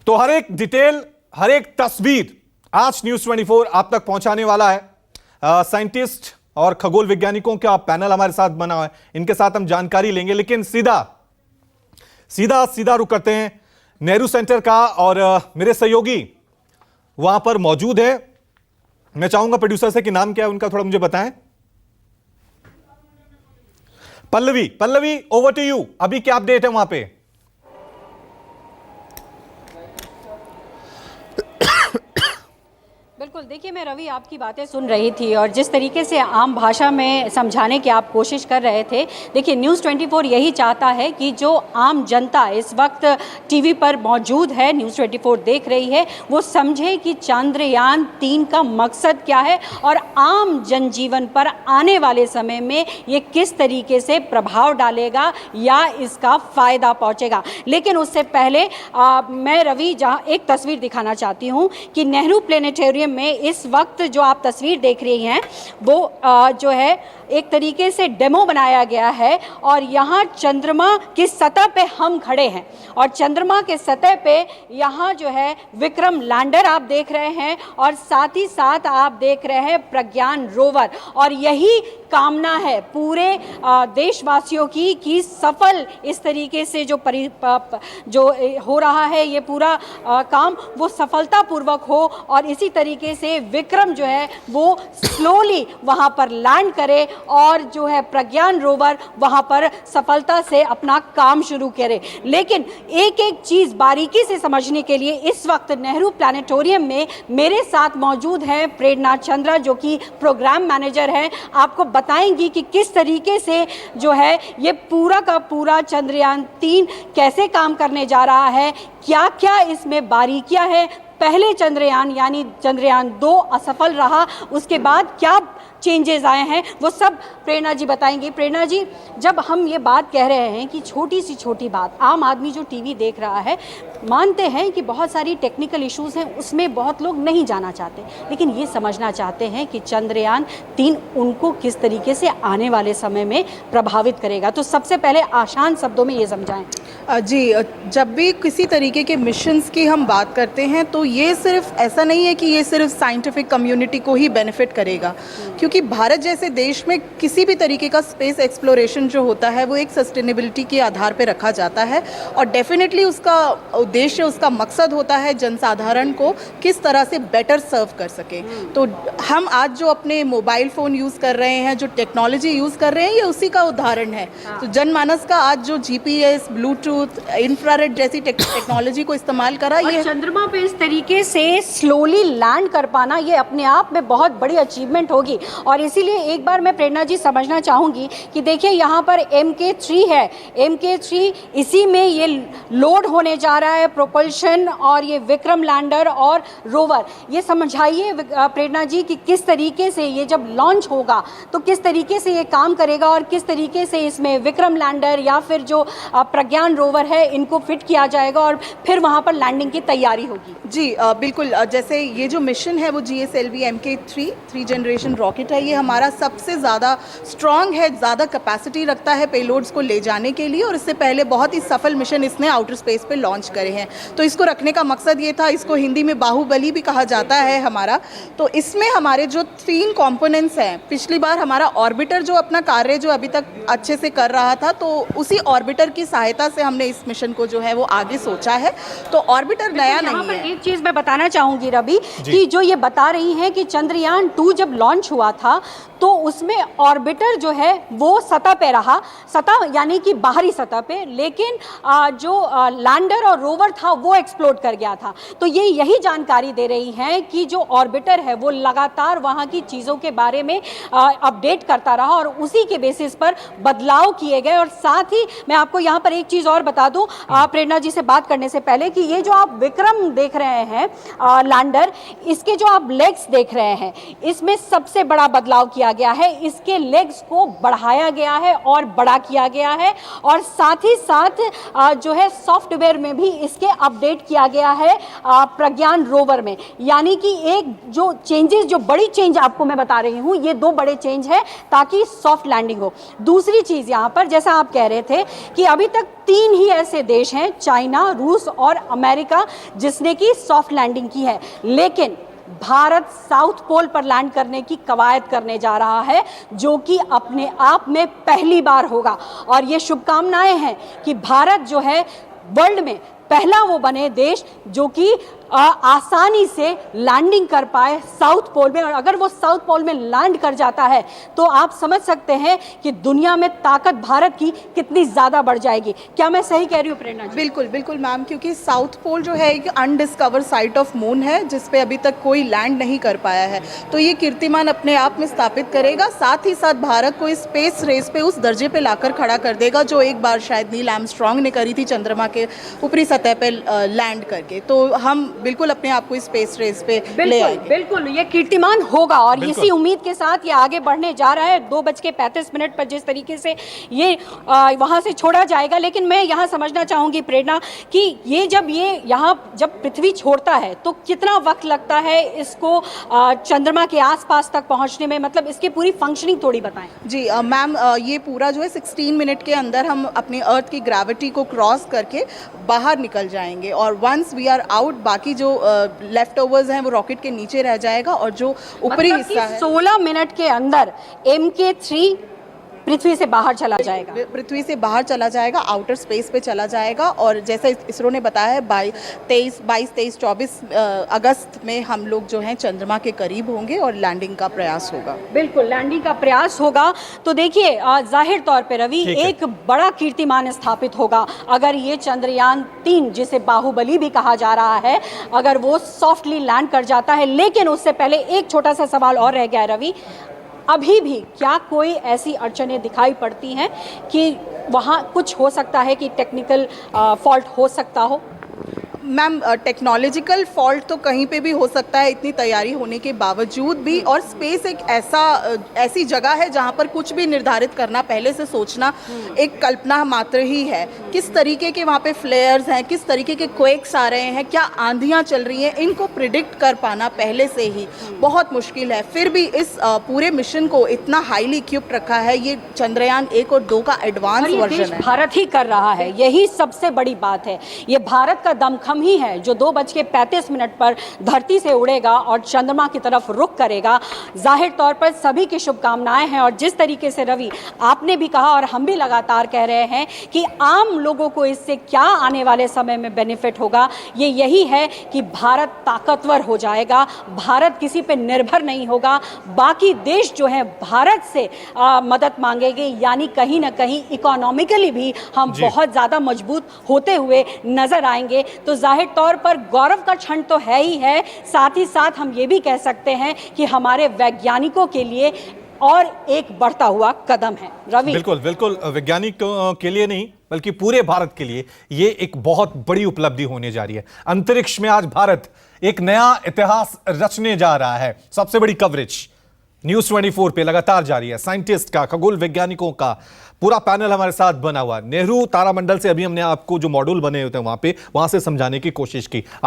तो हर एक डिटेल, हर एक तस्वीर आज न्यूज 24 आप तक पहुंचाने वाला है। साइंटिस्ट और खगोल वैज्ञानिकों का पैनल हमारे साथ बना हुआ है, इनके साथ हम जानकारी लेंगे। लेकिन सीधा रुक करते हैं नेहरू सेंटर का, और मेरे सहयोगी वहां पर मौजूद है। मैं चाहूंगा प्रोड्यूसर से कि नाम क्या है उनका, थोड़ा मुझे बताएं। पल्लवी ओवर टू यू, अभी क्या अपडेट है वहां पे? बिल्कुल, देखिए मैं रवि आपकी बातें सुन रही थी और जिस तरीके से आम भाषा में समझाने की आप कोशिश कर रहे थे, देखिए न्यूज़ 24 यही चाहता है कि जो आम जनता इस वक्त टीवी पर मौजूद है, न्यूज़ 24 देख रही है, वो समझे कि चंद्रयान 3 का मकसद क्या है और आम जनजीवन पर आने वाले समय में ये किस तरीके से प्रभाव डालेगा या इसका फ़ायदा पहुँचेगा। लेकिन उससे पहले मैं रवि जहाँ एक तस्वीर दिखाना चाहती हूँ कि नेहरू प्लेनेटोरियम में इस वक्त जो आप तस्वीर देख रही हैं वो जो है एक तरीके से डेमो बनाया गया है और यहाँ चंद्रमा की सतह पे हम खड़े हैं और चंद्रमा के सतह पे यहाँ जो है विक्रम लैंडर आप देख रहे हैं और साथ ही साथ आप देख रहे हैं प्रज्ञान रोवर। और यही कामना है पूरे देशवासियों की कि सफल इस तरीके से जो हो रहा है ये पूरा काम वो सफलतापूर्वक हो और इसी तरीके से विक्रम जो है वो स्लोली वहाँ पर लैंड करे और जो है प्रज्ञान रोवर वहाँ पर सफलता से अपना काम शुरू करे। लेकिन एक एक चीज़ बारीकी से समझने के लिए इस वक्त नेहरू प्लानिटोरियम में मेरे साथ मौजूद हैं प्रेरणा चंद्रा जो कि प्रोग्राम मैनेजर हैं। आपको बताएंगी कि किस तरीके से जो है ये पूरा का पूरा चंद्रयान 3 कैसे काम करने जा रहा है, क्या क्या इसमें बारीकियां हैं। पहले चंद्रयान यानी चंद्रयान 2 असफल रहा, उसके बाद क्या चेंजेस आए हैं वो सब प्रेरणा जी बताएंगी। प्रेरणा जी, जब हम ये बात कह रहे हैं कि छोटी सी छोटी बात, आम आदमी जो टीवी देख रहा है मानते हैं कि बहुत सारी टेक्निकल इश्यूज हैं, उसमें बहुत लोग नहीं जाना चाहते, लेकिन ये समझना चाहते हैं कि चंद्रयान 3 उनको किस तरीके से आने वाले समय में प्रभावित करेगा। तो सबसे पहले आसान शब्दों में ये समझाएं। जी, जब भी किसी तरीके के मिशंस की हम बात करते हैं तो ये सिर्फ ऐसा नहीं है कि ये सिर्फ साइंटिफिक कम्युनिटी को ही बेनिफिट करेगा, क्योंकि भारत जैसे देश में किसी भी तरीके का स्पेस एक्सप्लोरेशन जो होता है वो एक सस्टेनेबिलिटी के आधार पे रखा जाता है और डेफिनेटली उसका उद्देश्य, उसका मकसद होता है जनसाधारण को किस तरह से बेटर सर्व कर सके। तो हम आज जो अपने मोबाइल फ़ोन यूज़ कर रहे हैं, जो टेक्नोलॉजी यूज़ कर रहे हैं, ये उसी का उदाहरण है। तो जनमानस का आज जो GPS, ब्लूटूथ, इंफ्रारेड जैसी टेक्नोलॉजी को इस्तेमाल करा, ये चंद्रमा पे इस तरीके से स्लोली लैंड कर पाना ये अपने आप में बहुत बड़ी अचीवमेंट होगी। और इसीलिए एक बार मैं प्रेरणा जी समझना चाहूँगी कि देखिए यहाँ पर MK3 है, MK3 इसी में ये लोड होने जा रहा है प्रोपल्शन और ये विक्रम लैंडर और रोवर। ये समझाइए प्रेरणा जी कि किस तरीके से ये जब लॉन्च होगा तो किस तरीके से ये काम करेगा और किस तरीके से इसमें विक्रम लैंडर या फिर जो प्रज्ञान रोवर है इनको फिट किया जाएगा और फिर वहाँ पर लैंडिंग की तैयारी होगी। जी बिल्कुल, जैसे ये जो मिशन है वो GSLV MK3 3 जनरेशन रॉकेट है, ये हमारा सबसे ज़्यादा स्ट्रॉन्ग है, ज़्यादा कैपेसिटी रखता है पेलोड्स को ले जाने के लिए और इससे पहले बहुत ही सफल मिशन इसने आउटर स्पेस पे लॉन्च करे हैं। तो इसको रखने का मकसद ये था, इसको हिंदी में बाहुबली भी कहा जाता है हमारा। तो इसमें हमारे जो 3 कंपोनेंट्स हैं, पिछली बार हमारा ऑर्बिटर जो अपना कार्य जो अभी तक अच्छे से कर रहा था, तो उसी ऑर्बिटर की सहायता से हमने इस मिशन को जो है वो आगे सोचा है। तो ऑर्बिटर नया नहीं है। एक चीज़ मैं बताना चाहूँगी रवि कि जो ये बता रही हैं कि चंद्रयान 2 जब लॉन्च हुआ था तो उसमें ऑर्बिटर जो है वो सतह पे रहा, सतह यानी कि बाहरी सतह पे, लेकिन जो लैंडर और रोवर था वो एक्सप्लोड कर गया था। तो ये यही जानकारी दे रही हैं कि जो ऑर्बिटर है वो लगातार वहाँ की चीज़ों के बारे में अपडेट करता रहा और उसी के बेसिस पर बदलाव किए गए। और साथ ही मैं आपको यहाँ पर एक चीज़ और बता दूँ प्रेरणा जी से बात करने से पहले कि ये जो आप विक्रम देख रहे हैं लैंडर, इसके जो आप लेग्स देख रहे हैं इसमें सबसे बड़ा बदलाव किया किया गया है, इसके लेग्स को बढ़ाया गया है और बड़ा किया गया है, और साथ ही साथ जो है सॉफ्टवेयर में भी इसके अपडेट किया गया है प्रज्ञान रोवर में। यानी कि एक जो चेंजेस, जो बड़ी चेंज आपको मैं बता रही हूँ, ये दो बड़े चेंज है ताकि सॉफ्ट लैंडिंग हो। दूसरी चीज यहाँ पर, जैसा आप कह रहे थे कि अभी तक 3 ही ऐसे देश हैं, चाइना, रूस और अमेरिका, जिसने की सॉफ्ट लैंडिंग की है, लेकिन भारत साउथ पोल पर लैंड करने की कवायद करने जा रहा है, जो कि अपने आप में पहली बार होगा। और ये शुभकामनाएं हैं कि भारत जो है वर्ल्ड में पहला वो बने देश जो कि आसानी से लैंडिंग कर पाए साउथ पोल में। और अगर वो साउथ पोल में लैंड कर जाता है तो आप समझ सकते हैं कि दुनिया में ताकत भारत की कितनी ज्यादा बढ़ जाएगी। क्या मैं सही कह रही हूँ प्रेरणा जी? बिल्कुल बिल्कुल मैम, क्योंकि साउथ पोल जो है एक अनडिस्कवर साइट ऑफ मून है, जिस पे अभी तक कोई लैंड नहीं कर पाया है। तो ये कीर्तिमान अपने आप में स्थापित करेगा, साथ ही साथ भारत को इस स्पेस रेस पे उस दर्जे पे लाकर खड़ा कर देगा जो एक बार शायद नील आर्मस्ट्रांग ने करी थी चंद्रमा के ऊपरी सतह पे लैंड करके। तो हम बिल्कुल अपने आप को इस स्पेस रेस पे ले आएंगे। बिल्कुल ये कीर्तिमान होगा, और इसी उम्मीद के साथ ये आगे बढ़ने जा रहा है। 2:35 पर जिस तरीके से ये वहां से छोड़ा जाएगा। लेकिन मैं यहाँ समझना चाहूंगी प्रेरणा कि ये यहाँ जब पृथ्वी छोड़ता है तो कितना वक्त लगता है इसको चंद्रमा के आसपास तक पहुंचने में, मतलब इसकी पूरी फंक्शनिंग थोड़ी बताएं। जी मैम, ये पूरा जो है 16 मिनट के अंदर हम अपनी अर्थ की ग्रेविटी को क्रॉस करके बाहर निकल जाएंगे, और वंस वी आर आउट, बाकी जो लेफ्ट ओवर्स हैं वो रॉकेट के नीचे रह जाएगा, और जो ऊपरी हिस्सा है 16 मिनट के अंदर MK3 पृथ्वी से बाहर चला जाएगा, पृथ्वी से बाहर चला जाएगा, आउटर स्पेस पे चला जाएगा। और जैसे इसरो ने बताया है 22, 23, 24 अगस्त में हम लोग जो हैं चंद्रमा के करीब होंगे और लैंडिंग का प्रयास होगा। बिल्कुल लैंडिंग का प्रयास होगा। तो देखिए जाहिर तौर पे रवि एक बड़ा कीर्तिमान स्थापित होगा अगर ये चंद्रयान 3, जिसे बाहुबली भी कहा जा रहा है, अगर वो सॉफ्टली लैंड कर जाता है। लेकिन उससे पहले एक छोटा सा सवाल और रह गया है रवि, अभी भी क्या कोई ऐसी अड़चनें दिखाई पड़ती हैं कि वहाँ कुछ हो सकता है कि टेक्निकल फॉल्ट हो सकता हो? मैम, टेक्नोलॉजिकल फॉल्ट तो कहीं पे भी हो सकता है, इतनी तैयारी होने के बावजूद भी। और स्पेस एक ऐसी जगह है जहाँ पर कुछ भी निर्धारित करना, पहले से सोचना एक कल्पना मात्र ही है। किस तरीके के वहाँ पे फ्लेयर्स हैं, किस तरीके के क्वेक्स आ रहे हैं, क्या आंधियाँ चल रही हैं, इनको प्रिडिक्ट कर पाना पहले से ही बहुत मुश्किल है। फिर भी इस पूरे मिशन को इतना हाईली इक्विप्ड रखा है। ये चंद्रयान 1 और 2 का एडवांस वर्जन है, भारत ही कर रहा है, यही सबसे बड़ी बात है। ये भारत का दमखम ही है जो 2:35 पर धरती से उड़ेगा और चंद्रमा की तरफ रुख करेगा। जाहिर तौर पर सभी की शुभकामनाएं हैं। और जिस तरीके से रवि आपने भी कहा और हम भी लगातार कह रहे हैं कि आम लोगों को इससे क्या आने वाले समय में बेनिफिट होगा, ये यही है कि भारत ताकतवर हो जाएगा, भारत किसी पे निर्भर नहीं होगा, बाकी देश जो है भारत से मदद मांगेंगे। यानी कहीं ना कहीं इकोनॉमिकली भी हम बहुत ज्यादा मजबूत होते हुए नजर आएंगे। तो जाहिर तौर पर गौरव का क्षण तो है ही है, साथ ही साथ हम ये भी कह सकते हैं कि हमारे वैज्ञानिकों के लिए और एक बढ़ता हुआ कदम है। रवि, बिल्कुल बिल्कुल, वैज्ञानिक के लिए नहीं बल्कि पूरे भारत के लिए ये एक बहुत बड़ी उपलब्धि होने जा रही है। अंतरिक्ष में आज भारत एक नया इतिहास रचने जा रहा है। सबसे बड़ी कवरेज न्यूज़ 24 पे लगातार जारी है। साइंटिस्ट का, खगोल वैज्ञानिकों का पूरा पैनल हमारे साथ बना हुआ। नेहरू तारामंडल से अभी हमने आपको जो मॉड्यूल बने होते हैं वहां से समझाने की कोशिश की।